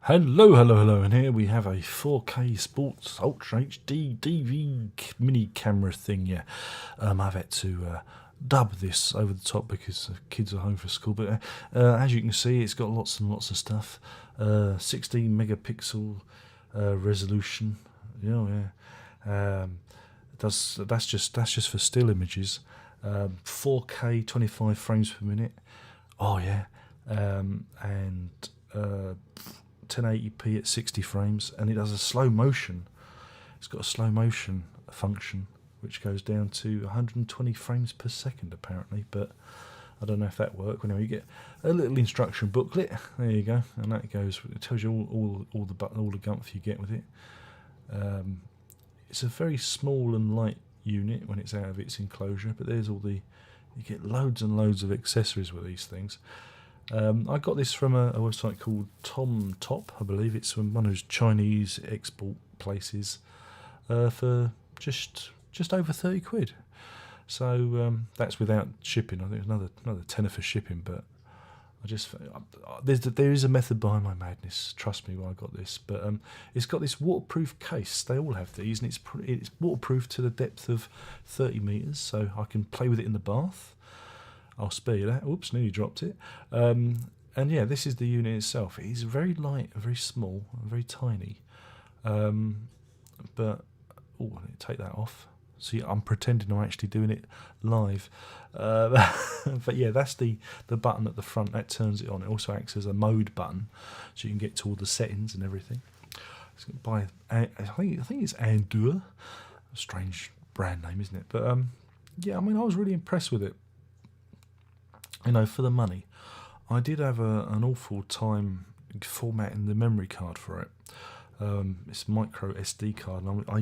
Hello, hello, hello, and here we have a 4K Sports Ultra HD DV mini camera thing. Yeah, I've had to dub this over the top because the kids are home for school. But as you can see, it's got lots and lots of stuff. 16 megapixel resolution. Yeah. That's just for still images. 4K 25 frames per minute. Oh yeah, and 1080p at 60 frames, and it does a slow motion. It's got a slow motion function which goes down to 120 frames per second apparently, but I don't know if that works. Anyway, you get a little instruction booklet. There you go, and that goes. It tells you all the gumph you get with it. It's a very small and light unit when it's out of its enclosure, but there's all the. You get loads and loads of accessories with these things. I got this from a website called Tom Top, I believe. It's from one of those Chinese export places for just over 30 quid. So that's without shipping. I think it's another tenner for shipping, but there is a method behind my madness. Trust me when I got this. But it's got this waterproof case. They all have these, and it's waterproof to the depth of 30 meters, so I can play with it in the bath. I'll spare you that. Oops, nearly dropped it. And yeah, this is the unit itself. It is very light, very small, very tiny. But take that off. See, I'm pretending I'm actually doing it live. But yeah, that's the button at the front that turns it on. It also acts as a mode button, so you can get to all the settings and everything. I think it's Andoer. A strange brand name, isn't it? But yeah, I mean, I was really impressed with it. You know, for the money. I did have an awful time formatting the memory card for it. It's micro SD card, and I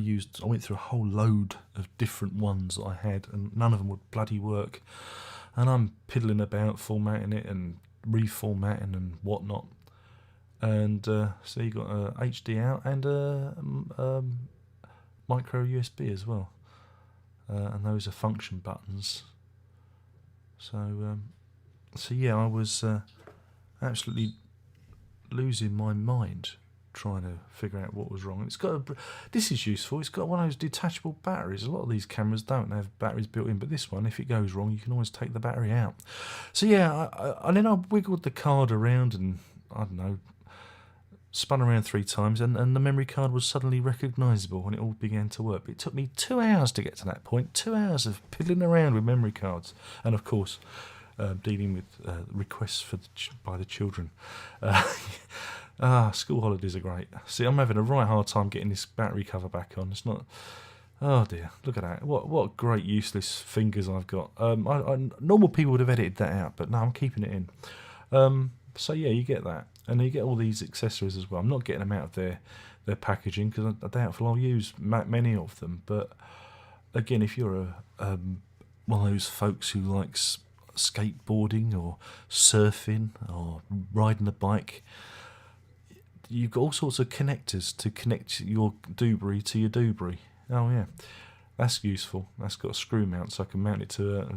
went through a whole load of different ones that I had, and none of them would bloody work. And I'm piddling about formatting it and reformatting and whatnot. And so you got a HD out and a micro USB as well, and those are function buttons. So yeah, I was absolutely losing my mind trying to figure out what was wrong. This is useful. It's got one of those detachable batteries. A lot of these cameras don't have batteries built in, but this one, if it goes wrong, you can always take the battery out. So yeah, and then I wiggled the card around and I don't know, spun around 3 times, and the memory card was suddenly recognisable, and it all began to work. But it took me 2 hours to get to that point. 2 hours of piddling around with memory cards, and of course, dealing with requests by the children. School holidays are great. See, I'm having a right hard time getting this battery cover back on. It's not. Oh dear, look at that! What great useless fingers I've got. Normal people would have edited that out, but no, I'm keeping it in. So yeah, you get that, and you get all these accessories as well. I'm not getting them out of their packaging because I doubt I'll use many of them. But again, if you're one of those folks who likes skateboarding or surfing or riding a bike, you've got all sorts of connectors to connect your doobry to your doobry. Oh yeah, that's useful. That's got a screw mount, so I can mount it to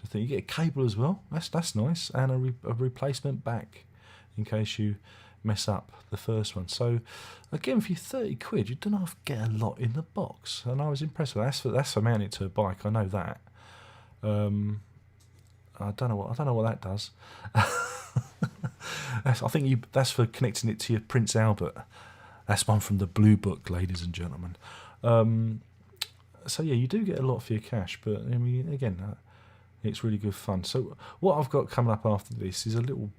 thing. You get a cable as well. That's nice, and a replacement back in case you mess up the first one. So again, for your 30 quid, you don't have to get a lot in the box, and I was impressed with that. That's for mounting it to a bike. I know that. I don't know what that does. I think that's for connecting it to your Prince Albert. That's one from the Blue Book, ladies and gentlemen. So yeah, you do get a lot for your cash, but I mean, again, it's really good fun. So what I've got coming up after this is a little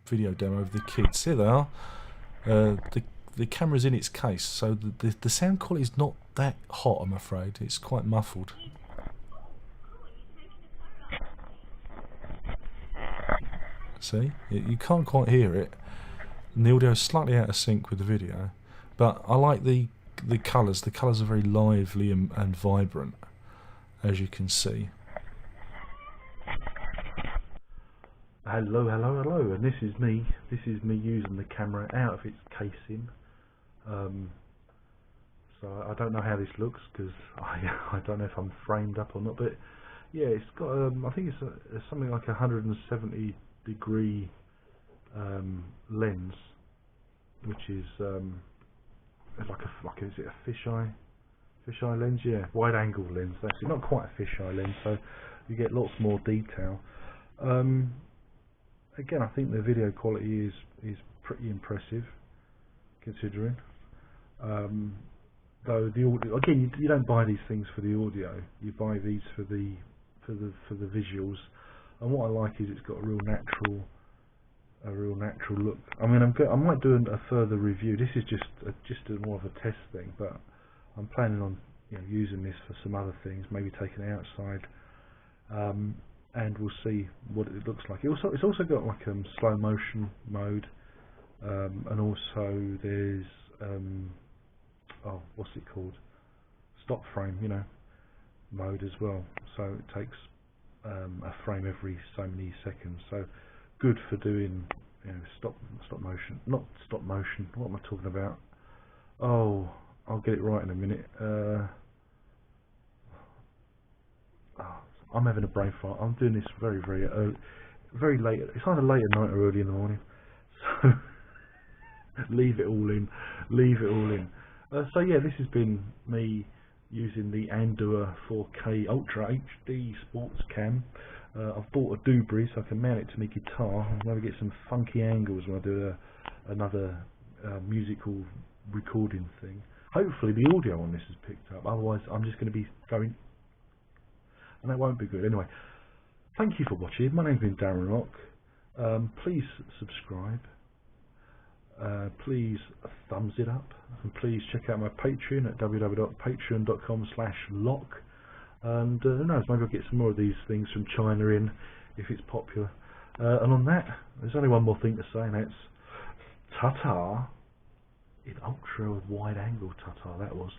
video demo of the kids. Here they are. The camera's in its case, so the sound quality is not that hot, I'm afraid. It's quite muffled. See, you can't quite hear it, and the audio is slightly out of sync with the video, but I like the colours. The colours are very lively and vibrant, as you can see. Hello, and this is me using the camera out of its casing. So I don't know how this looks because I don't know if I'm framed up or not, but yeah, it's got I think it's something like 170 degree lens which is is it a fisheye lens? Yeah, wide angle lens. That's it. Not quite a fisheye lens, so you get lots more detail. Again, I think the video quality is pretty impressive, considering. Though the audio, again, you don't buy these things for the audio. You buy these for the visuals. And what I like is it's got a real natural look. I mean, I might do a further review. This is just more of a test thing, but I'm planning on using this for some other things, maybe taking it outside, and we'll see what it looks like. It's also got like slow motion mode, and also there's what's it called? Stop frame, mode as well. So it takes a frame every so many seconds. So good for doing stop motion, not stop motion. What am I talking about? Oh, I'll get it right in a minute. I'm having a brain fart. I'm doing this very very late. It's either late at night or early in the morning. So leave it all in. So yeah, this has been me using the Andoer 4K Ultra HD Sports Cam. I've bought a doobry so I can mount it to my guitar. I'm going to get some funky angles when I do another musical recording thing. Hopefully the audio on this is picked up, otherwise I'm just going to be going, and that won't be good. Anyway, thank you for watching. My name's been Darren Rock. Please subscribe. Please thumbs it up, and please check out my Patreon at www.patreon.com/lock. And who knows, maybe I'll get some more of these things from China in if it's popular. And on that, there's only one more thing to say, and that's ta-ta in ultra wide angle ta-ta. That was.